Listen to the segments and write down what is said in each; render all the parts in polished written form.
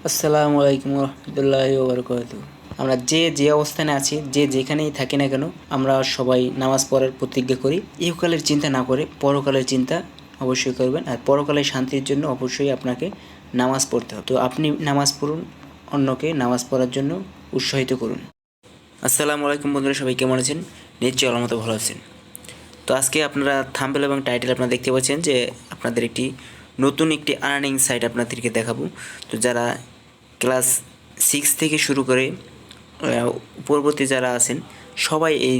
আসসালামু আলাইকুম রহমতুল্লাহি ওয়া বারাকাতুহু। আমরা যে অবস্থানে আছি, যে যেখানেই থাকি না কেন, আমরা সবাই নামাজ পড়ার প্রতিজ্ঞা করি। ইহকালের চিন্তা না করে পরকালের চিন্তা অবশ্যই করবেন, আর পরকালের শান্তির জন্য অবশ্যই আপনাকে নামাজ পড়তে হবে। তো আপনি নামাজ পড়ুন, অন্যকে নামাজ পড়ার জন্য উৎসাহিত করুন। আসসালামু আলাইকুম বন্ধুরা, সবাই কেমন আছেন? নিশ্চয়ই আমার মতো ভালো আছেন। তো আজকে আপনারা থাম্বনেল এবং টাইটেল আপনারা দেখতে পাচ্ছেন যে আপনাদের নতুন একটি আর্নিং সাইট আপনাদেরকে দেখাবো। তো যারা ক্লাস 6 থেকে শুরু করে পূর্ববর্তী যারা আছেন, সবাই এই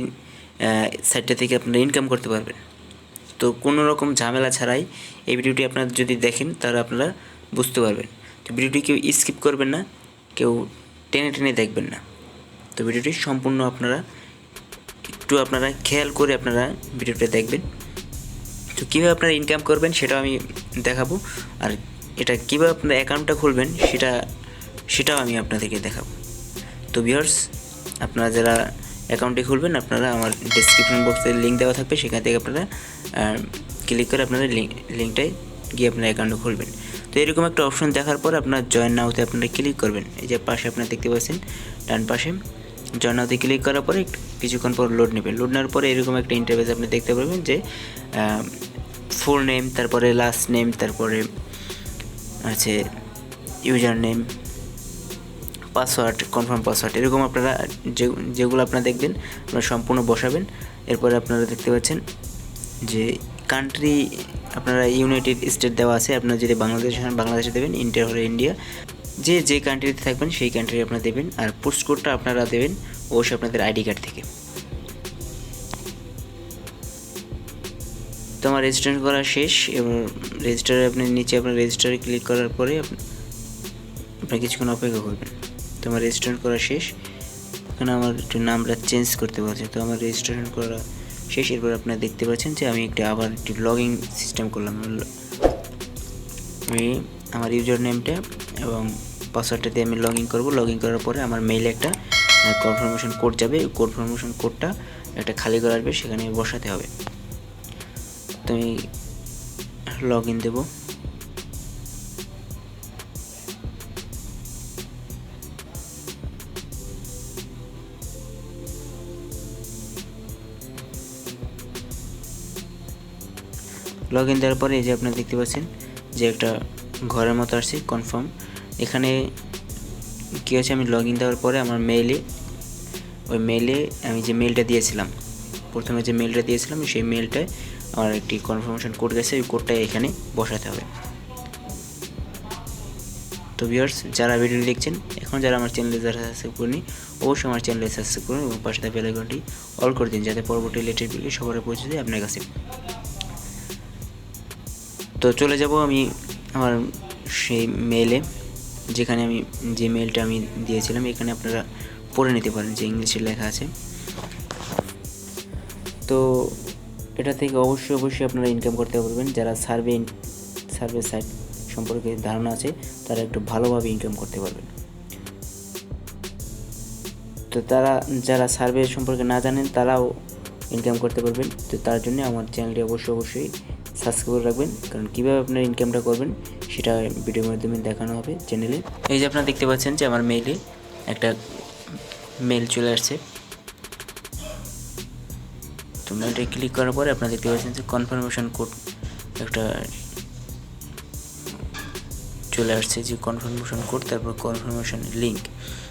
সাইটটা থেকে আপনারা ইনকাম করতে পারবেন। তো কোনো রকম ঝামেলা ছাড়াই এই ভিডিওটি আপনারা যদি দেখেন তাহলে আপনারা বুঝতে পারবেন। তো ভিডিওটি কেউ স্কিপ করবেন না, কেউ টেনে টেনে দেখবেন না। তো ভিডিওটি সম্পূর্ণ আপনারা খেয়াল করে আপনারা ভিডিওটা দেখবেন। তো কীভাবে আপনারা ইনকাম করবেন সেটাও আমি দেখাবো, আর এটা কীভাবে আপনারা অ্যাকাউন্টটা খুলবেন সেটাও আমি আপনাদেরকে দেখাবো। তো ভিউয়ার্স, আপনারা যারা অ্যাকাউন্টটি খুলবেন, আপনারা আমার ডেসক্রিপশন বক্সে লিঙ্ক দেওয়া থাকবে, সেখান থেকে আপনারা ক্লিক করে আপনারা লিঙ্কটায় গিয়ে আপনারা অ্যাকাউন্ট খুলবেন। তো এরকম একটা অপশন দেখার পর আপনার জয়েন নাওতে আপনারা ক্লিক করবেন। এই যে পাশে আপনারা দেখতে পাচ্ছেন ডান পাশে জয়েন নাওতে ক্লিক করার পরে কিছুক্ষণ পর লোড নেবে। লোড নেওয়ার পরে এরকম একটা ইন্টারফেস আপনি দেখতে পারবেন যে ফুল নেম, তারপরে লাস্ট নেম, তারপরে আছে user name, password, confirm password, এরকম আপনারা যেগুলো আপনারা দেখবেন আপনারা সম্পূর্ণ বসাবেন। এরপরে আপনারা দেখতে পাচ্ছেন যে কান্ট্রি আপনারা ইউনাইটেড স্টেট দেওয়া আছে। আপনারা যদি বাংলাদেশে দেবেন, ইন্ডিয়া হলে ইন্ডিয়া, যে কান্ট্রিতে থাকবেন সেই কান্ট্রি আপনারা দেবেন। আর পোস্ট কোডটা আপনারা দেবেন অবশ্যই আপনাদের আইডি কার্ড থেকে। তো আমার রেজিস্ট্রেশন করা শেষ। এবং রেজিস্টারে আপনি নিচে আপনার রেজিস্টারে ক্লিক করার পরে আপনার কিছুক্ষণ অপেক্ষা করবেন। তো আমার রেজিস্ট্রেশন করা শেষ। এখানে আমার একটু নামটা চেঞ্জ করতে পারছি। তো আমার রেজিস্ট্রেশন করা শেষ। এরপর আপনারা দেখতে পাচ্ছেন যে আমি আবার একটি লগইন সিস্টেম করলাম। আমি আমার ইউজার নেমটা এবং পাসওয়ার্ডটা দিয়ে আমি লগ ইন করবো। লগ ইন করার পরে আমার মেইলে একটা কনফার্মেশন কোড যাবে। কনফার্মেশন কোডটা একটা খালি করে আসবে, সেখানে বসাতে হবে। তো আমি লগ ইন দেবো। লগ ইন দেওয়ার পরে এই যে আপনারা দেখতে পাচ্ছেন যে একটা ঘরের মতো আসছে কনফার্ম। এখানে কী হচ্ছে, আমি লগ ইন দেওয়ার পরে আমার ওই মেইলে আমি যে মেইলটা দিয়েছিলাম, প্রথমে যে মেইলটা দিয়েছিলাম, সেই মেইলটায় আমার একটি কনফার্মেশন কোড গেছে। ওই কোডটা এখানে বসাতে হবে। তো ভিউয়ার্স, যারা ভিডিও দেখছেন, এখন যারা আমার চ্যানেলে যারা সাবস্ক্রাইব করেনি, অবশ্যই আমার চ্যানেলে সাবস্ক্রাইব করুন এবং পাশে থাকা বেল আইকনটি অল করে দিন, যাতে পরবর্তী লেটেস্ট ভিডিও সবার পৌঁছে যায় আপনার কাছে। তো চলে যাব আমি আমার সেই মেইলে, যেখানে আমি যে মেইলটা আমি দিয়েছিলাম। এখানে আপনারা পড়ে নিতে পারেন যে ইংলিশে লেখা আছে। তো এটা থেকে অবশ্যই আপনারা ইনকাম করতে পারবেন। যারা সার্ভে সাইট সম্পর্কে ধারণা আছে, তারা একটু ভালোভাবে ইনকাম করতে পারবেন। তো যারা সার্ভে সম্পর্কে না জানেন, তারাও ইনকাম করতে পারবেন। তো তার জন্য আমার চ্যানেলটি অবশ্যই সাবস্ক্রাইব করে রাখবেন, কারণ কীভাবে আপনারা ইনকামটা করবেন সেটা ভিডিওর মাধ্যমে দেখানো হবে চ্যানেলে। এই যে আপনারা দেখতে পাচ্ছেন যে আমার মেইলে একটা মেইল চলে আসছে। তো মেইলটা ক্লিক করার পরে আপনারা দেখতে পাচ্ছেন যে কনফার্মেশন কোড একটা চলে আসছে, যে কনফার্মেশন কোড, তারপর কনফার্মেশন লিঙ্ক।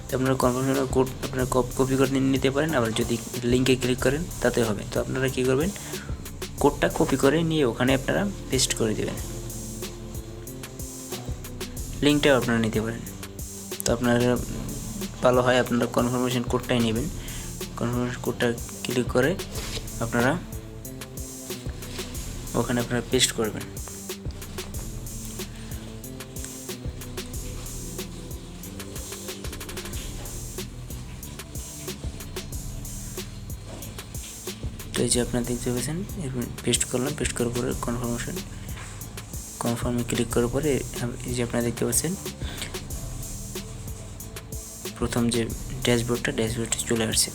তো আপনারা কনফার্মেশন কোড আপনারা কপি করে নিতে পারেন, আবার যদি লিঙ্কে ক্লিক করেন তাতে হবে। তো আপনারা কী করবেন, কোডটা কপি করে নিয়ে ওখানে আপনারা পেস্ট করে দেবেন। লিঙ্কটাও আপনারা নিতে পারেন। তো আপনারা ভালো হয় আপনারা কনফার্মেশন কোডটাই নেবেন। কনফার্মেশন কোডটা ক্লিক করে আপনারা ওখানে আপনারা পেস্ট করবেন। তো এই যে আপনারা দেখতে পাচ্ছেন, এরপর পেস্ট করলাম। পেস্ট করার পরে কনফার্মে ক্লিক করার পরে এই যে আপনারা দেখতে পাচ্ছেন প্রথম যে ড্যাশবোর্ডটা চলে আসছে।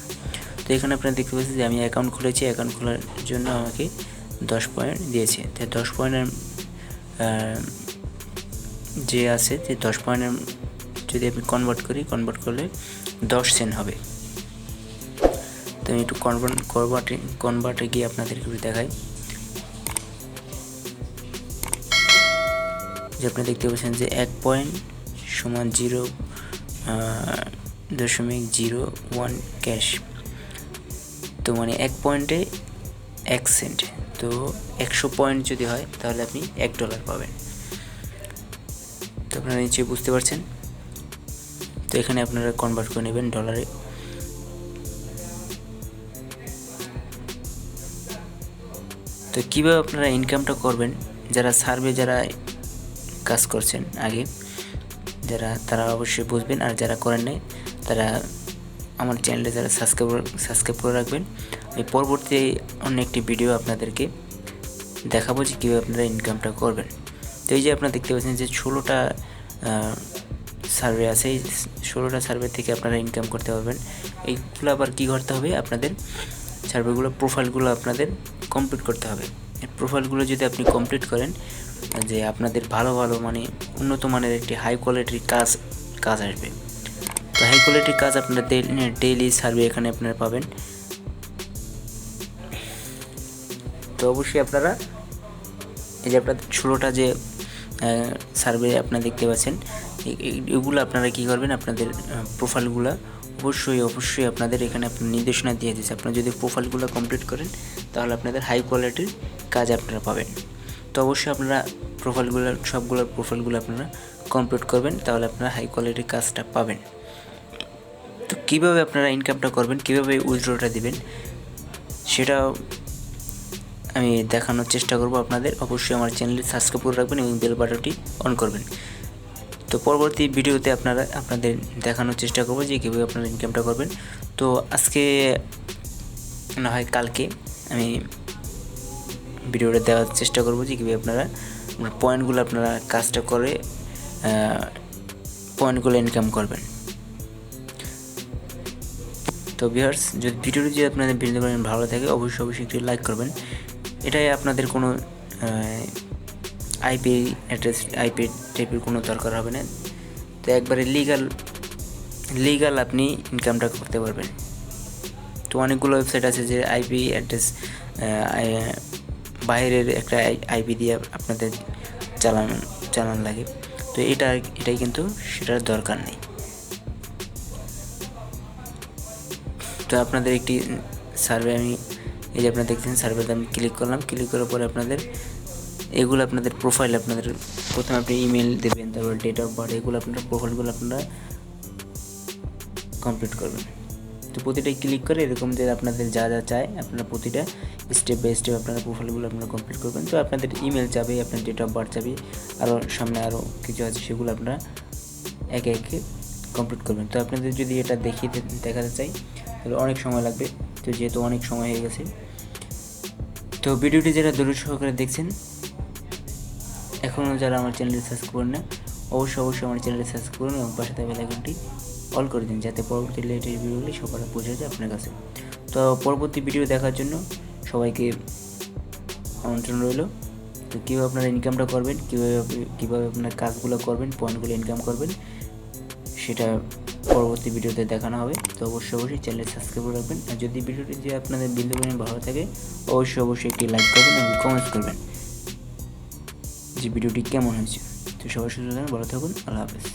তো এখানে আপনারা দেখতে পাচ্ছেন যে আমি অ্যাকাউন্ট খুলেছি। অ্যাকাউন্ট খোলার জন্য আমাকে 10 পয়েন্ট দিয়েছে। তাই 10 পয়েন্টের যে আছে, যে 10 পয়েন্টের যদি আমি কনভার্ট করলে 10 সেন্ট হবে। তো আমি একটু কনভার্টে গিয়ে আপনাদেরকে দেখাই। যে আপনি দেখতে পাচ্ছেন যে 1 পয়েন্ট সমান 0.01 ক্যাশ। তো মানে 1 পয়েন্টে 1 সেন্ট। তো 100 পয়েন্ট যদি হয় তাহলে আপনি $1 পাবেন। তো আপনারা নিশ্চয়ই বুঝতে পারছেন। তো এখানে আপনারা কনভার্ট করে নেবেন ডলারে। তো কীভাবে আপনারা ইনকামটা করবেন, যারা কাজ করছেন আগে তারা অবশ্যই বুঝবেন, আর যারা করেন নাই তারা আমার চ্যানেলে সাবস্ক্রাইব করে রাখবেন। আমি পরবর্তী অন্য একটি ভিডিও আপনাদেরকে দেখাবো যে কীভাবে আপনারা ইনকামটা করবেন। তো এই যে আপনারা দেখতে পাচ্ছেন যে 16টা সার্ভে আছে, এই 16টা সার্ভে থেকে আপনারা ইনকাম করতে পারবেন। এইগুলো আবার কী করতে হবে, আপনাদের প্রোফাইলগুলো আপনাদের কমপ্লিট করতে হবে। এই প্রোফাইলগুলো যদি আপনি কমপ্লিট করেন, যে আপনাদের ভালো মানে উন্নত মানের একটি হাই কোয়ালিটির কাজ আসবে। তো হাই কোয়ালিটির কাজ আপনারা ডেইলি সার্ভে এখানে আপনারা পাবেন। তো অবশ্যই আপনারা এই যে আপনাদের 16টা যে সার্ভে আপনারা দেখতে পাচ্ছেন, এগুলো আপনারা কী করবেন, আপনাদের প্রোফাইলগুলো অবশ্যই আপনাদের এখানে আপনার নির্দেশনা দিয়ে দিয়েছে। আপনারা যদি প্রোফাইলগুলো কমপ্লিট করেন তাহলে আপনাদের হাই কোয়ালিটির কাজ আপনারা পাবেন। তো অবশ্যই আপনারা সবগুলোর প্রোফাইলগুলো আপনারা কমপ্লিট করবেন, তাহলে আপনারা হাই কোয়ালিটির কাজটা পাবেন। তো কীভাবে আপনারা ইনকামটা করবেন, কীভাবে উইথড্রটা দিবেন, সেটাও আমি দেখানোর চেষ্টা করব আপনাদের। অবশ্যই আমার চ্যানেলটি সাবস্ক্রাইব করে রাখবেন এবং বেল বাটনটি অন করবেন। তো পরবর্তী ভিডিওতে আপনাদের দেখানোর চেষ্টা করব যে কীভাবে আপনারা ইনকামটা করবেন। তো আজকে না হয় কালকে আমি ভিডিওটা দেওয়ার চেষ্টা করব যে কীভাবে আপনারা পয়েন্টগুলো আপনারা কাজটা করে পয়েন্টগুলো ইনকাম করবেন। তো ভিউয়ার্স, ভিডিওটি আপনাদের ভালো থাকে অবশ্যই একটি লাইক করবেন। এটাই আপনাদের কোনো আইপি অ্যাড্রেস টাইপের কোনো দরকার হবে না। তো একবারে লিগাল আপনি ইনকামটা করতে পারবেন। তো অনেকগুলো ওয়েবসাইট আছে যে আইপি অ্যাড্রেস বাইরের একটা আইপি দিয়ে আপনাদের চালান লাগে। তো এটাই কিন্তু সেটার দরকার নেই। তো আপনাদের একটি সার্ভে এই যে আপনারা দেখছেন সার্ভেতে আমি ক্লিক করলাম। ক্লিক করার পরে আপনাদের প্রোফাইল প্রথমে আপনি ইমেল দেবেন, তারপর ডেট অফ বার্থ, এগুলো প্রোফাইলগুলো আপনারা কমপ্লিট করবেন। তো প্রতিটাই ক্লিক করে এরকম যে আপনাদের যা চায় আপনারা প্রতিটা স্টেপ বাই স্টেপ আপনারা প্রোফাইলগুলো আপনারা কমপ্লিট করবেন। তো আপনাদের ইমেল যাবে, আপনার ডেট অফ বার্থ যাবে, সামনে আরও কিছু আছে, সেগুলো আপনারা একে কমপ্লিট করবেন। তো আপনাদের যদি এটা দেখাতে চাই তাহলে অনেক সময় লাগবে। তো যেহেতু অনেক সময় হয়ে গেছে, তো ভিডিওটি যারা ধৈর্য সহকারে দেখছেন, এখনও যারা আমার চ্যানেলটি সাবস্ক্রাইব করেন না, অবশ্যই আমার চ্যানেলটি সাবস্ক্রাইব করুন এবং পাশে থাকা বেল আইকনটি অল করে দিন, যাতে পরবর্তী লেটেস্ট ভিডিওগুলি সবার পৌঁছে যায় আপনার কাছে। তো পরবর্তী ভিডিও দেখার জন্য সবাইকে আমন্ত্রণ রইল। তো কীভাবে আপনারা ইনকামটা করবেন, কীভাবে আপনার কাজগুলো করবেন, পয়েন্টগুলো ইনকাম করবেন, সেটা পরবর্তী ভিডিওতে দেখানো হবে। তো অবশ্যই চ্যানেল সাবস্ক্রাইব করে রাখবেন। আর যদি ভিডিওটি আপনাদের ভালো থাকে অবশ্যই একটি লাইক করবেন এবং কমেন্টস করবেন যে ভিডিওটি কেমন হয়েছে। তো সবাই সুস্থ থাকুন, ভালো থাকুন, আল্লাহ হাফেজ।